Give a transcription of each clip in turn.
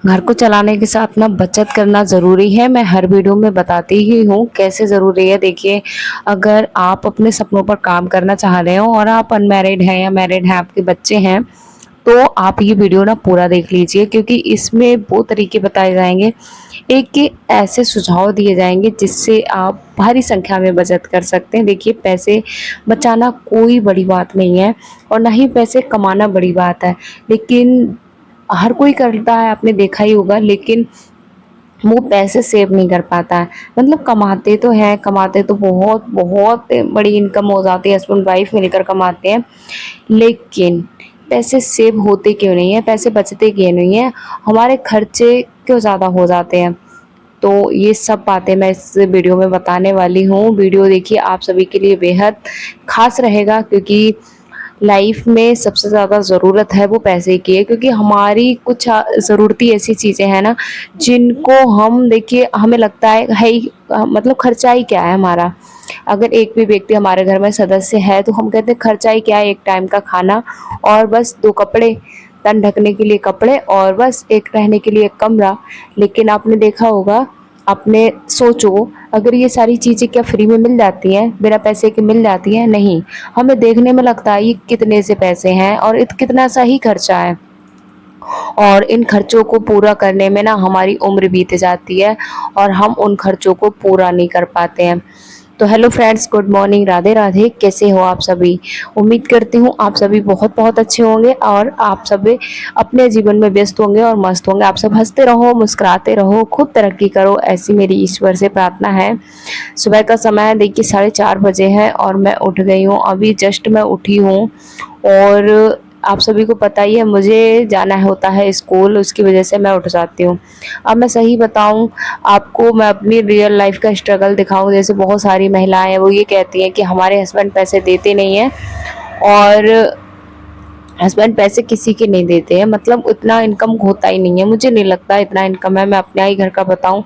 घर को चलाने के साथ ना बचत करना ज़रूरी है। मैं हर वीडियो में बताती ही हूँ कैसे ज़रूरी है। देखिए, अगर आप अपने सपनों पर काम करना चाह रहे हो और आप अनमैरिड हैं या मैरिड हैं, आपके बच्चे हैं, तो आप ये वीडियो ना पूरा देख लीजिए, क्योंकि इसमें वो तरीके बताए जाएँगे, एक के ऐसे सुझाव दिए जाएँगे जिससे आप भारी संख्या में बचत कर सकते हैं। देखिए, पैसे बचाना कोई बड़ी बात नहीं है और ना ही पैसे कमाना बड़ी बात है। लेकिन हर कोई करता है, आपने देखा ही होगा, लेकिन वो पैसे सेव नहीं कर पाता है। मतलब कमाते तो हैं, कमाते तो बहुत बहुत बड़ी इनकम हो जाती है, हस्बैंड वाइफ मिलकर कमाते हैं, लेकिन पैसे सेव होते क्यों नहीं है, पैसे बचते क्यों नहीं है, हमारे खर्चे क्यों ज़्यादा हो जाते हैं। तो ये सब बातें मैं इस वीडियो में बताने वाली हूँ। वीडियो देखिए, आप सभी के लिए बेहद खास रहेगा, क्योंकि लाइफ में सबसे ज़्यादा ज़रूरत है वो पैसे की है, क्योंकि हमारी कुछ ज़रूरती ऐसी चीज़ें हैं ना, जिनको हम देखिए हमें लगता है ही, मतलब खर्चा ही क्या है हमारा। अगर एक भी व्यक्ति हमारे घर में सदस्य है तो हम कहते हैं खर्चा ही क्या है, एक टाइम का खाना और बस 2 कपड़े, तन ढकने के लिए कपड़े और बस एक रहने के लिए एक कमरा। लेकिन आपने देखा होगा, आपने सोचो, अगर ये सारी चीज़ें क्या फ्री में मिल जाती हैं, बिना पैसे के मिल जाती हैं? नहीं। हमें देखने में लगता है ये कितने से पैसे हैं और कितना सा ही खर्चा है, और इन खर्चों को पूरा करने में ना हमारी उम्र बीत जाती है और हम उन खर्चों को पूरा नहीं कर पाते हैं। तो hello friends, good morning, Radhe Radhe. कैसे हो आप सभी? उम्मीद करती हूँ आप सभी बहुत बहुत अच्छे होंगे और आप सभी अपने जीवन में व्यस्त होंगे और मस्त होंगे। आप सब हंसते रहो, मुस्कुराते रहो, खूब तरक्की करो, ऐसी मेरी ईश्वर से प्रार्थना है। सुबह का समय है, देखिए 4:30 बजे है और मैं उठ गई हूँ, अभी जस्ट मैं उठी हूँ। और आप सभी को पता ही है, मुझे जाना होता है स्कूल, उसकी वजह से मैं उठ जाती हूँ। अब मैं सही बताऊँ आपको, मैं अपनी रियल लाइफ का स्ट्रगल दिखाऊँ, जैसे बहुत सारी महिलाएं हैं वो ये कहती हैं कि हमारे हस्बैंड पैसे देते नहीं हैं, और हस्बैंड पैसे किसी के नहीं देते हैं, मतलब उतना इनकम होता ही नहीं है। मुझे नहीं लगता इतना इनकम है। मैं अपने ही घर का बताऊं,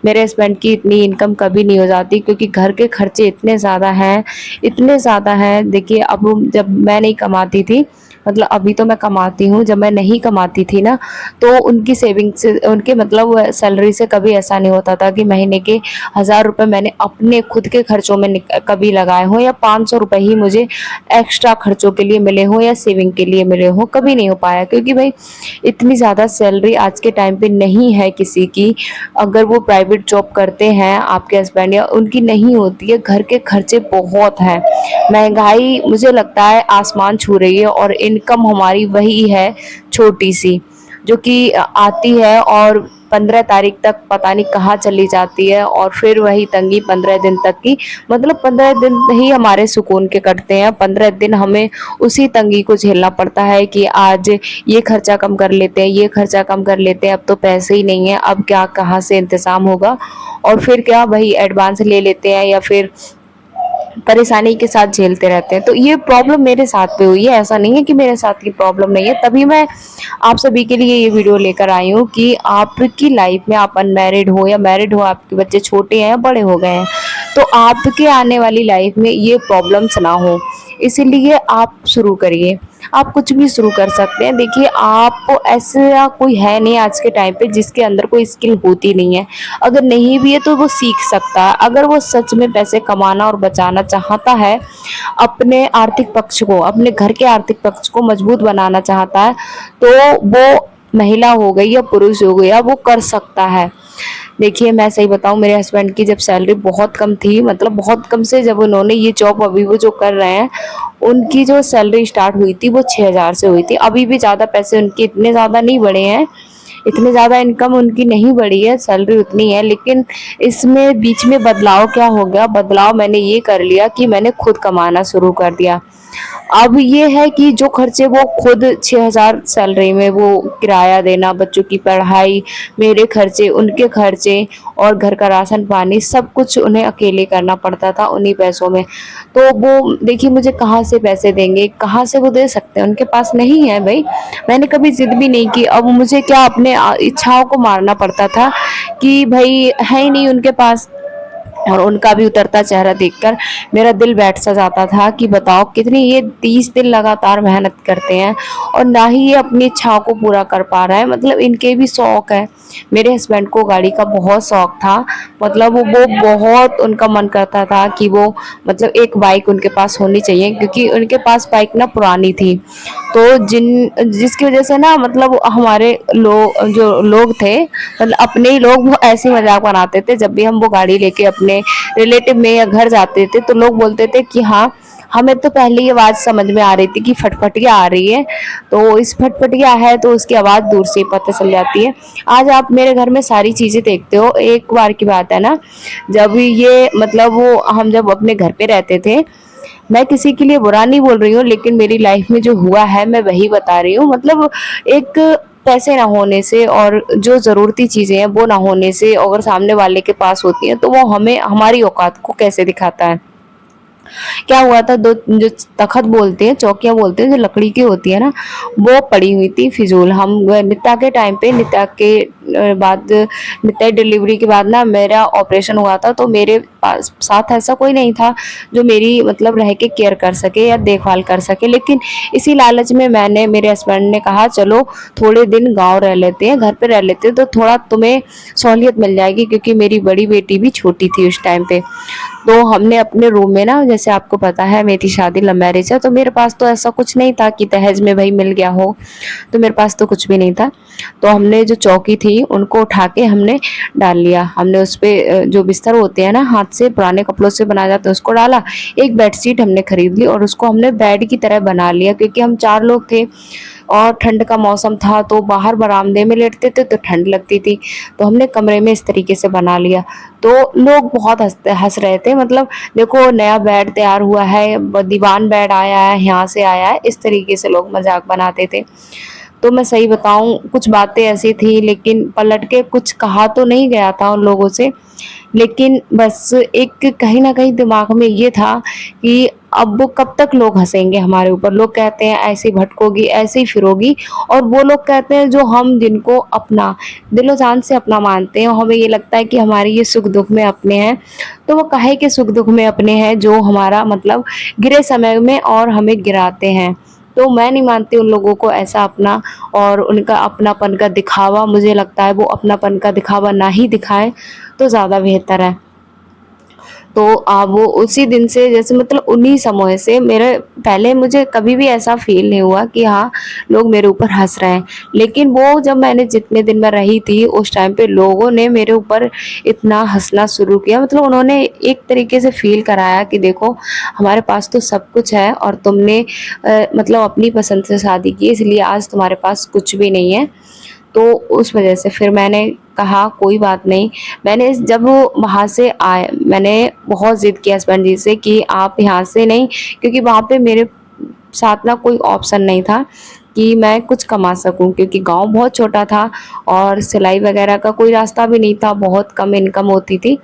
मेरे हस्बैंड की इतनी इनकम कभी नहीं हो जाती, क्योंकि घर के खर्चे इतने ज़्यादा हैं, इतने ज़्यादा हैं। देखिए, अब जब मैं नहीं कमाती थी, मतलब अभी तो मैं कमाती हूँ, जब मैं नहीं कमाती थी ना, तो उनकी सेविंग से, उनके मतलब सैलरी से कभी ऐसा नहीं होता था कि महीने के 1000 रुपये मैंने अपने खुद के खर्चों में कभी लगाए हों, या 500 रुपये ही मुझे एक्स्ट्रा खर्चों के लिए मिले हों या सेविंग के लिए मिले हों, कभी नहीं हो पाया। क्योंकि भाई इतनी ज़्यादा सैलरी आज के टाइम पे नहीं है किसी की। अगर वो प्राइवेट जॉब करते हैं आपके हस्बैंड, या उनकी नहीं होती है, घर के खर्चे बहुत हैं। महंगाई मुझे लगता है आसमान छू रही है, और इनकम हमारी वही है छोटी सी, जो कि आती है और 15 तारीख तक पता नहीं कहाँ चली जाती है, और फिर वही तंगी 15 दिन तक की। मतलब 15 दिन ही हमारे सुकून के कटते हैं, 15 दिन हमें उसी तंगी को झेलना पड़ता है कि आज ये खर्चा कम कर लेते हैं, ये खर्चा कम कर लेते हैं, अब तो पैसे ही नहीं है, अब क्या कहाँ से इंतजाम होगा, और फिर क्या वही एडवांस ले लेते हैं या फिर परेशानी के साथ झेलते रहते हैं। तो ये प्रॉब्लम मेरे साथ पे हुई है, ऐसा नहीं है कि मेरे साथ की प्रॉब्लम नहीं है। तभी मैं आप सभी के लिए ये वीडियो लेकर आई हूँ कि आपकी लाइफ में, आप अनमैरिड हो या मैरिड हो, आपके बच्चे छोटे हैं या बड़े हो गए हैं, तो आपके आने वाली लाइफ में ये प्रॉब्लम्स ना हो, इसीलिए आप शुरू करिए। आप कुछ भी शुरू कर सकते हैं। देखिए, आप ऐसा कोई है नहीं आज के टाइम पे जिसके अंदर कोई स्किल होती नहीं है। अगर नहीं भी है तो वो सीख सकता है। अगर वो सच में पैसे कमाना और बचाना चाहता है, अपने आर्थिक पक्ष को, अपने घर के आर्थिक पक्ष को मजबूत बनाना चाहता है, तो वो महिला हो गई या पुरुष हो गया, वो कर सकता है। देखिए, मैं सही बताऊं, मेरे हस्बैंड की जब सैलरी बहुत कम थी, मतलब बहुत कम से, जब उन्होंने ये जॉब अभी वो जो कर रहे हैं, उनकी जो सैलरी स्टार्ट हुई थी वो 6000 से हुई थी। अभी भी ज़्यादा पैसे उनके इतने ज़्यादा नहीं बढ़े हैं, इतने ज़्यादा इनकम उनकी नहीं बढ़ी है, सैलरी उतनी है। लेकिन इसमें बीच में बदलाव क्या हो गया, बदलाव मैंने ये कर लिया कि मैंने खुद कमाना शुरू कर दिया। अब ये है कि जो खर्चे वो खुद 6000 सैलरी में, वो किराया देना, बच्चों की पढ़ाई, मेरे खर्चे, उनके खर्चे और घर का राशन पानी, सब कुछ उन्हें अकेले करना पड़ता था उन्हीं पैसों में। तो वो देखिए, मुझे कहाँ से पैसे देंगे, कहाँ से वो दे सकते हैं, उनके पास नहीं है भाई। मैंने कभी जिद भी नहीं की। अब मुझे क्या अपने इच्छाओं को मारना पड़ता था कि भाई है ही नहीं उनके पास। और उनका भी उतरता चेहरा देखकर मेरा दिल बैठ सा जाता था कि बताओ कितनी ये 30 दिन लगातार मेहनत करते हैं और ना ही ये अपनी इच्छाओं को पूरा कर पा रहा है। मतलब इनके भी शौक है। मेरे हस्बैंड को गाड़ी का बहुत शौक था। मतलब वो बहुत उनका मन करता था कि वो मतलब एक बाइक उनके पास होनी चाहिए, क्योंकि उनके पास बाइक ना पुरानी थी। तो जिसकी वजह से ना मतलब हमारे जो लोग थे, मतलब अपने ही लोग, वो ऐसे ही मजाक बनाते थे जब भी हम वो गाड़ी लेके अपने रिलेटिव में या घर जाते थे। तो लोग बोलते थे कि हाँ, हमें तो पहले ही आवाज समझ में आ रही थी कि फटफटिया आ रही है, तो इस फटफटिया है तो उसकी आवाज दूर से ही पता चल जाती है। आज आप मेरे घर में सारी चीजें देखते हो। एक बार की बात है ना, जब ये मतलब वो हम जब अपने घर पे रहते थे, मैं किसी के लिए बुरा नहीं बोल रही हूँ, लेकिन मेरी लाइफ में जो हुआ है मैं वही बता रही हूँ। मतलब एक पैसे ना होने से और जो ज़रूरती चीज़ें हैं वो ना होने से अगर सामने वाले के पास होती हैं, तो वो हमें हमारी औकात को कैसे दिखाता है। क्या हुआ था, दो जो तखत बोलते हैं, चौकियां बोलते हैं, जो लकड़ी की होती है ना, वो पड़ी हुई थी फिजूल। हम नित्या के टाइम पे, नित्या के बाद, नित्या डिलीवरी के बाद ना मेरा ऑपरेशन हुआ था, तो मेरे पास साथ ऐसा कोई नहीं था जो मेरी मतलब रह के केयर कर सके या देखभाल कर सके। लेकिन इसी लालच में मैंने, मेरे हस्बैंड ने कहा चलो थोड़े दिन गांव रह लेते हैं, घर पे रह लेते हैं, तो थोड़ा तुम्हें सहूलियत मिल जाएगी, क्योंकि मेरी बड़ी बेटी भी छोटी थी उस टाइम पे। तो हमने अपने रूम में ना, जैसे आपको पता है मेरी शादी लव मैरिज है, तो मेरे पास तो ऐसा कुछ नहीं था कि दहेज में भाई मिल गया हो, तो मेरे पास तो कुछ भी नहीं था। तो हमने जो चौकी थी उनको उठा के हमने डाल लिया। हमने उस पे जो बिस्तर होते हैं ना, हाथ से पुराने कपड़ों से बनाया जाता है, उसको डाला। एक बेडशीट हमने खरीद ली और उसको हमने बेड की तरह बना लिया, क्योंकि हम 4 लोग थे और ठंड का मौसम था, तो बाहर बरामदे में लेटते थे तो ठंड लगती थी। तो हमने कमरे में इस तरीके से बना लिया। तो लोग बहुत हंस रहे थे। मतलब देखो, नया बेड तैयार हुआ है, दीवान बेड आया है, यहाँ से आया है, इस तरीके से लोग मजाक बनाते थे। तो मैं सही बताऊं, कुछ बातें ऐसी थी, लेकिन पलट के कुछ कहा तो नहीं गया था उन लोगों से। लेकिन बस एक कहीं ना कहीं दिमाग में ये था कि अब वो कब तक लोग हंसेंगे हमारे ऊपर। लोग कहते हैं ऐसे ही भटकोगी, ऐसे ही फिरोगी, और वो लोग कहते हैं जो हम जिनको अपना दिलो जान से अपना मानते हैं, और हमें ये लगता है कि हमारे ये सुख दुख में अपने हैं, तो वो काहे के सुख दुख में अपने हैं जो हमारा मतलब गिरे समय में और हमें गिराते हैं। तो मैं नहीं मानती उन लोगों को ऐसा अपना, और उनका अपनापन का दिखावा, मुझे लगता है वो अपनापन का दिखावा ना ही दिखाए तो ज़्यादा बेहतर है। तो वो उसी दिन से, जैसे मतलब उन्हीं समय से मेरे, पहले मुझे कभी भी ऐसा फील नहीं हुआ कि हाँ लोग मेरे ऊपर हंस रहे हैं। लेकिन वो जब मैंने जितने दिन में रही थी उस टाइम पे लोगों ने मेरे ऊपर इतना हंसना शुरू किया। मतलब उन्होंने एक तरीके से फील कराया कि देखो, हमारे पास तो सब कुछ है और तुमने मतलब अपनी पसंद से शादी की, इसलिए आज तुम्हारे पास कुछ भी नहीं है। तो उस वजह से फिर मैंने कहा कोई बात नहीं। मैंने जब वो वहाँ से आए, मैंने बहुत ज़िद किया हस्बैंड जी से कि आप यहाँ से नहीं, क्योंकि वहाँ पे मेरे साथ ना कोई ऑप्शन नहीं था कि मैं कुछ कमा सकूं, क्योंकि गांव बहुत छोटा था और सिलाई वगैरह का कोई रास्ता भी नहीं था, बहुत कम इनकम होती थी।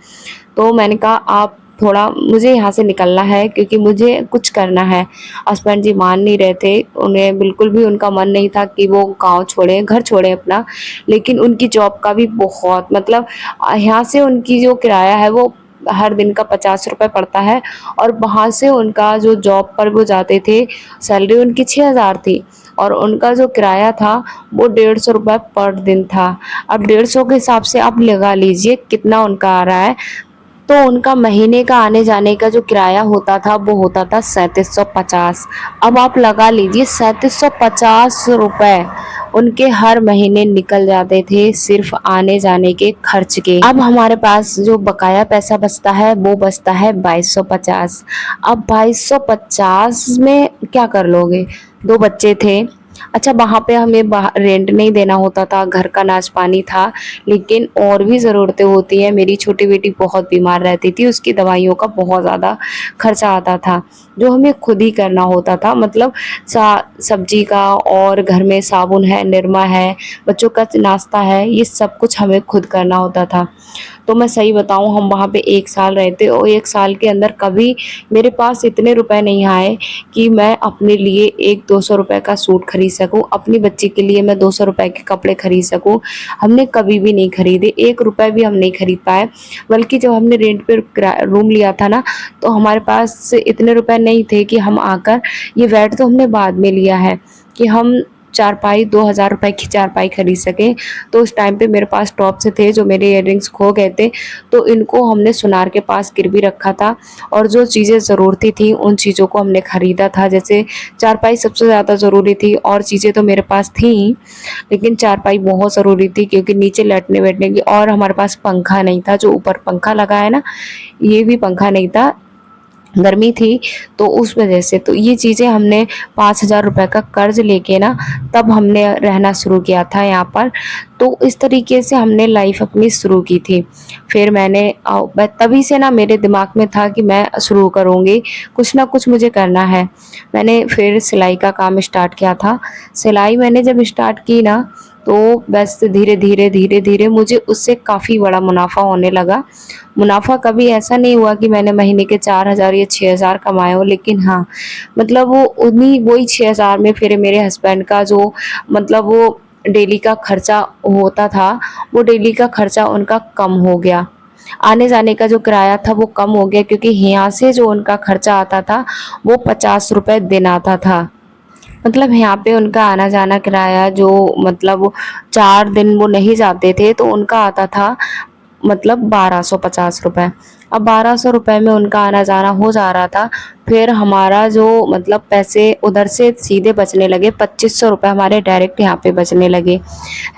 तो मैंने कहा आप थोड़ा, मुझे यहाँ से निकलना है क्योंकि मुझे कुछ करना है। हस्बैंड जी मान नहीं रहे थे, उन्हें बिल्कुल भी उनका मन नहीं था कि वो गांव छोड़े, घर छोड़े अपना। लेकिन उनकी जॉब का भी बहुत मतलब, यहाँ से उनकी जो किराया है वो हर दिन का 50 रुपये पड़ता है, और वहाँ से उनका जो जॉब पर वो जाते थे, सैलरी उनकी 6,000 थी, और उनका जो किराया था वो 150 रुपये पर दिन था। अब 150 के हिसाब से आप लगा लीजिए कितना उनका आ रहा है। तो उनका महीने का आने जाने का जो किराया होता था वो होता था 3750। अब आप लगा लीजिए 3750 रुपए उनके हर महीने निकल जाते थे सिर्फ आने जाने के खर्च के। अब हमारे पास जो बकाया पैसा बचता है वो बचता है 2250। अब 2250 में क्या कर लोगे, 2 बच्चे थे। अच्छा, वहाँ पे हमें रेंट नहीं देना होता था, घर का नाच पानी था, लेकिन और भी ज़रूरतें होती हैं। मेरी छोटी बेटी बहुत बीमार रहती थी, उसकी दवाइयों का बहुत ज़्यादा खर्चा आता था जो हमें खुद ही करना होता था। मतलब सब्जी का, और घर में साबुन है, निरमा है, बच्चों का नाश्ता है, ये सब कुछ हमें खुद करना होता था। तो मैं सही बताऊँ हम वहाँ पे 1 साल रहे थे और 1 साल के अंदर कभी मेरे पास इतने रुपए नहीं आए कि मैं अपने लिए एक 200 रुपए का सूट खरीद सकूँ, अपनी बच्ची के लिए मैं 200 रुपए के कपड़े खरीद सकूँ। हमने कभी भी नहीं खरीदे, 1 रुपए भी हम नहीं खरीद पाए। बल्कि जब हमने रेंट पे रूम लिया था ना, तो हमारे पास इतने रुपए नहीं थे कि हम आकर ये बेड तो हमने बाद में लिया है कि हम चारपाई 2000 रुपए की चारपाई खरीद सकें। तो उस टाइम पे मेरे पास टॉप्स थे जो मेरे इयररिंग्स खो गए थे, तो इनको हमने सुनार के पास गिरवी रखा था और जो चीज़ें ज़रूरती थी उन चीज़ों को हमने खरीदा था। जैसे चारपाई सबसे ज़्यादा ज़रूरी थी और चीज़ें तो मेरे पास थी ही, लेकिन चारपाई बहुत ज़रूरी थी क्योंकि नीचे लेटने-वेटने की, और हमारे पास पंखा नहीं था, जो ऊपर पंखा लगा है ना, ये भी पंखा नहीं था, गर्मी थी तो उस वजह से। तो ये चीज़ें हमने 5000 रुपए का कर्ज़ लेके ना तब हमने रहना शुरू किया था यहाँ पर। तो इस तरीके से हमने लाइफ़ अपनी शुरू की थी। फिर मैंने तभी से ना मेरे दिमाग में था कि मैं शुरू करूँगी, कुछ ना कुछ मुझे करना है। मैंने फिर सिलाई का काम स्टार्ट किया था। सिलाई मैंने जब स्टार्ट की ना, तो बस धीरे-धीरे मुझे उससे काफ़ी बड़ा मुनाफ़ा होने लगा। मुनाफ़ा कभी ऐसा नहीं हुआ कि मैंने महीने के 4000 या 6000 कमाए हों, लेकिन हाँ, मतलब वो उन्हीं वही 6000 में फिर मेरे हस्बैंड का जो मतलब वो डेली का खर्चा होता था, वो डेली का खर्चा उनका कम हो गया। आने-जाने का जो किराया था वो कम हो गया क्योंकि यहाँ से जो उनका खर्चा आता था, वो 50 रुपए दिन आता था। मतलब यहाँ पे उनका आना-जाना किराया जो मतलब 4 दिन वो नहीं जाते थे, तो उनका आता था मतलब 1250 रुपए। अब 1200 रुपए में उनका आना-जाना हो जा रहा था, फिर हमारा जो मतलब पैसे उधर से सीधे बचने लगे, 2500 रुपए हमारे डायरेक्ट यहाँ पे बचने लगे,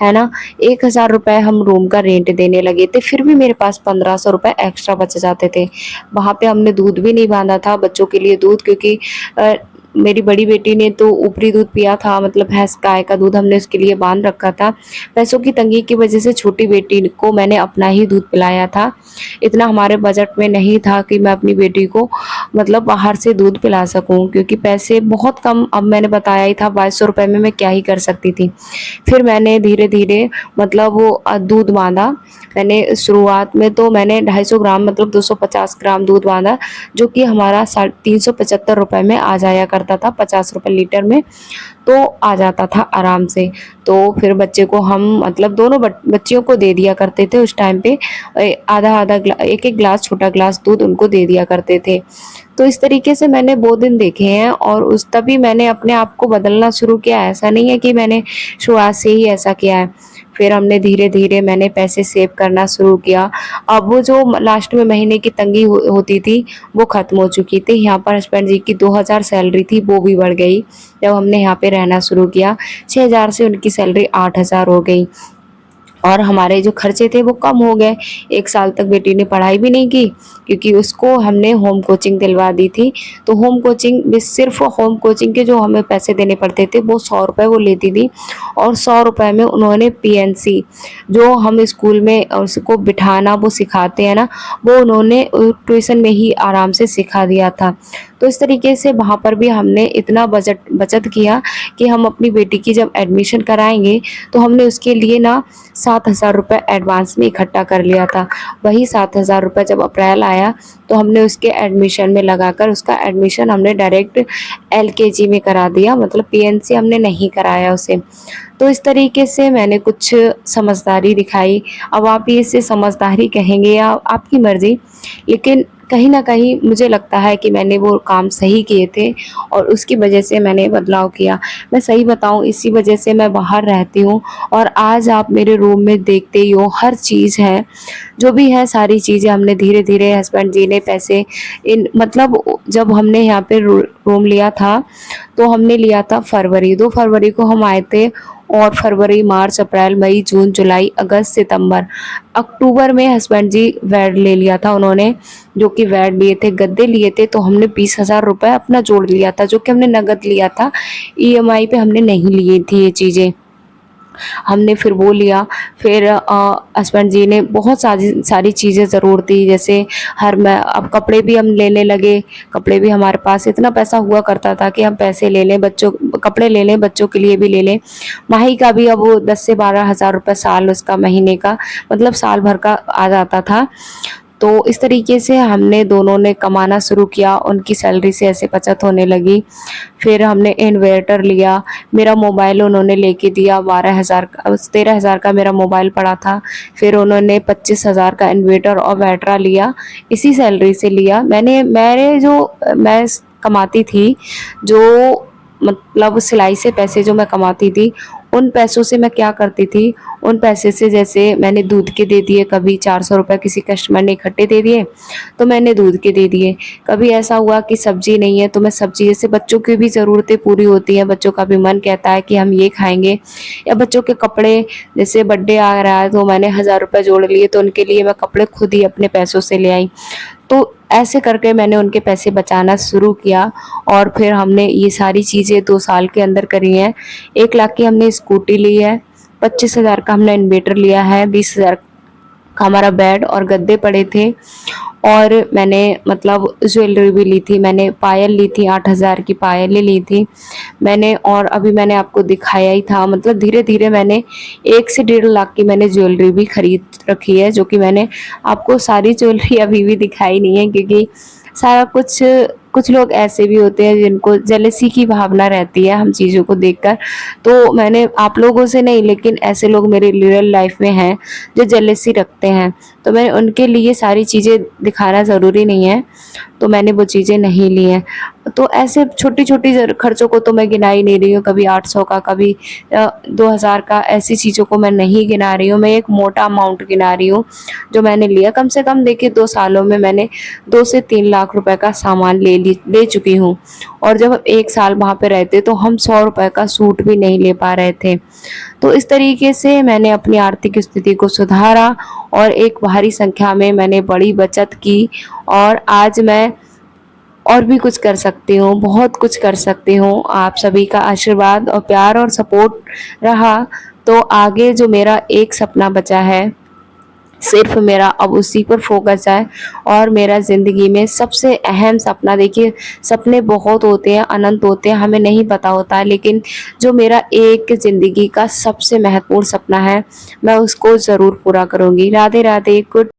है ना? 1000 रुपए हम रूम का रेंट देने लगे थे, फिर भी मेरे पास 1500 रुपए एक्स्ट्रा बच जाते थे। वहाँ पे हमने दूध भी नहीं बाँधा था, बच्चों के लिए दूध, क्योंकि मेरी बड़ी बेटी ने तो ऊपरी दूध पिया था, मतलब भैंस गाय का दूध हमने उसके लिए बाँध रखा था। पैसों की तंगी की वजह से छोटी बेटी को मैंने अपना ही दूध पिलाया था। इतना हमारे बजट में नहीं था कि मैं अपनी बेटी को मतलब बाहर से दूध पिला सकूँ, क्योंकि पैसे बहुत कम, अब मैंने बताया ही था 2200 रुपए में मैं क्या ही कर सकती थी। फिर मैंने धीरे-धीरे मतलब वो दूध बाँधा। मैंने शुरुआत में तो मैंने 250 ग्राम मतलब 250 ग्राम दूध बाँधा, जो कि हमारा 375 रुपए में आ जाया करता था, 50 रुपए लीटर में। तो आ जाता था आराम से। तो फिर बच्चे को हम मतलब दोनों बच्चियों को दे दिया करते थे उस टाइम पे, आधा-आधा एक-एक ग्लास, छोटा ग्लास दूध उनको दे दिया करते थे। तो इस तरीके से मैंने वो दिन देखे हैं और उस तभी मैंने अपने आप को बदलना शुरू किया। ऐसा नहीं है कि मैंने शुरुआत से ही ऐसा किया है। फिर हमने धीरे-धीरे मैंने पैसे सेव करना शुरू किया। अब वो जो लास्ट में महीने की तंगी होती थी, वो ख़त्म हो चुकी थी। यहाँ पर हस्बैंड जी की 2000 सैलरी थी, वो भी बढ़ गई जब हमने यहाँ पे रहना शुरू किया। 6000 से उनकी सैलरी 8000 हो गई और हमारे जो खर्चे थे वो कम हो गए। 1 साल तक बेटी ने पढ़ाई भी नहीं की क्योंकि उसको हमने होम कोचिंग दिलवा दी थी। तो होम कोचिंग में सिर्फ़ होम कोचिंग के जो हमें पैसे देने पड़ते थे वो 100 रुपए वो लेती थी और 100 रुपए में उन्होंने पीएनसी जो हम स्कूल में उसको बिठाना वो सिखाते हैं ना, वो उन्होंने ट्यूशन में ही आराम से सिखा दिया था। तो इस तरीके से वहाँ पर भी हमने इतना बचत किया कि हम अपनी बेटी की जब एडमिशन कराएँगे तो हमने उसके लिए ना 7000 रुपए एडवांस में इकट्ठा कर लिया था। वही 7000 रुपए जब अप्रैल आया तो हमने उसके एडमिशन में लगाकर उसका एडमिशन हमने डायरेक्ट एलकेजी में करा दिया, मतलब पीएनसी हमने नहीं कराया उसे। तो इस तरीके से मैंने कुछ समझदारी दिखाई। अब आप ये इसे समझदारी कहेंगे या आपकी मर्ज़ी, लेकिन कहीं न कहीं मुझे लगता है कि मैंने वो काम सही किए थे और उसकी वजह से मैंने बदलाव किया। मैं सही बताऊँ, इसी वजह से मैं बाहर रहती हूँ और आज आप मेरे रूम में देखते ही हो हर चीज़ है। जो भी है सारी चीज़ें हमने धीरे-धीरे हस्बैंड जी ने पैसे इन मतलब जब हमने यहाँ पे रूम लिया था, तो हमने लिया था फरवरी, 2 फरवरी को हम आए थे और फरवरी, मार्च, अप्रैल, मई, जून, जुलाई, अगस्त, सितंबर, अक्टूबर में हस्बैंड जी बेड ले लिया था उन्होंने, जो कि बेड लिए थे, गद्दे लिए थे, तो हमने 20,000 रुपए अपना जोड़ लिया था, जो कि हमने नकद लिया था, ईएमआई पे हमने नहीं ली थी ये चीज़ें। हमने फिर वो लिया। फिर हस्बैंड जी ने बहुत सारी चीज़ें ज़रूर दी, जैसे मैं अब कपड़े भी हम लेने लगे। कपड़े भी हमारे पास इतना पैसा हुआ करता था कि हम पैसे ले लें, बच्चों कपड़े ले लें, बच्चों के लिए भी ले लें। माही का भी अब वो 10 से 12 हज़ार रुपये साल उसका महीने का, मतलब साल भर का आ जाता था। तो इस तरीके से हमने दोनों ने कमाना शुरू किया, उनकी सैलरी से ऐसे बचत होने लगी। फिर हमने इन्वर्टर लिया, मेरा मोबाइल उन्होंने लेके दिया 12,000 का, 13,000 का मेरा मोबाइल पड़ा था। फिर उन्होंने 25,000 का इन्वर्टर और बैटरा लिया, इसी सैलरी से लिया। मैं कमाती थी, जो मतलब सिलाई से पैसे जो मैं कमाती थी, उन पैसों से मैं क्या करती थी, उन पैसे से जैसे मैंने दूध के दे दिए, कभी 400 रुपये किसी कस्टमर ने इकट्ठे दे दिए, तो मैंने दूध के दे दिए। कभी ऐसा हुआ कि सब्जी नहीं है, तो मैं सब्जी, जैसे बच्चों की भी ज़रूरतें पूरी होती हैं, बच्चों का भी मन कहता है कि हम ये खाएंगे, या बच्चों के कपड़े, जैसे बर्थडे आ रहा है तो मैंने 1,000 रुपये जोड़ लिए, तो उनके लिए मैं कपड़े खुद ही अपने पैसों से ले आई। तो ऐसे करके मैंने उनके पैसे बचाना शुरू किया, और फिर हमने ये सारी चीज़ें 2 साल के अंदर करी हैं। 1 लाख की हमने स्कूटी ली है, 25,000 का हमने इन्वर्टर लिया है, 20,000 का हमारा बेड और गद्दे पड़े थे, और मैंने मतलब ज्वेलरी भी ली थी, मैंने पायल ली थी, 8,000 की पायलें ली थी मैंने। और अभी मैंने आपको दिखाया ही था, मतलब धीरे धीरे मैंने 1 से 1.5 लाख की मैंने ज्वेलरी भी खरीद रखी है, जो कि मैंने आपको सारी ज्वेलरी अभी भी दिखाई नहीं है, क्योंकि सारा कुछ लोग ऐसे भी होते हैं जिनको जेलसी की भावना रहती है हम चीज़ों को देखकर। तो मैंने आप लोगों से नहीं, लेकिन ऐसे लोग मेरे रियल लाइफ में हैं जो जेलसी रखते हैं, तो मैंने उनके लिए सारी चीज़ें दिखाना ज़रूरी नहीं है, तो मैंने वो चीज़ें नहीं ली हैं। तो ऐसे छोटी-छोटी खर्चों को तो मैं गिना ही नहीं रही हूँ, कभी 800 का, कभी 2,000 का, ऐसी चीज़ों को मैं नहीं गिना रही हूँ। मैं एक मोटा अमाउंट गिना रही हूँ जो मैंने लिया। कम से कम देखिए 2 सालों में मैंने 2 से 3 लाख रुपए का सामान ले चुकी हूँ, और जब हम 1 साल वहाँ पे रहते तो हम 100 रुपए का सूट भी नहीं ले पा रहे थे। तो इस तरीके से मैंने अपनी आर्थिक स्थिति को सुधारा, और एक भारी संख्या में मैंने बड़ी बचत की, और आज मैं और भी कुछ कर सकती हूँ, बहुत कुछ कर सकती हूँ। आप सभी का आशीर्वाद और प्यार और सपोर्ट रहा, तो आगे जो मेरा एक सपना बचा है, सिर्फ मेरा अब उसी पर फोकस है। और मेरा ज़िंदगी में सबसे अहम सपना, देखिए सपने बहुत होते हैं, अनंत होते हैं, हमें नहीं पता होता है, लेकिन जो मेरा एक ज़िंदगी का सबसे महत्वपूर्ण सपना है, मैं उसको ज़रूर पूरा करूँगी। राधे राधे, गुड।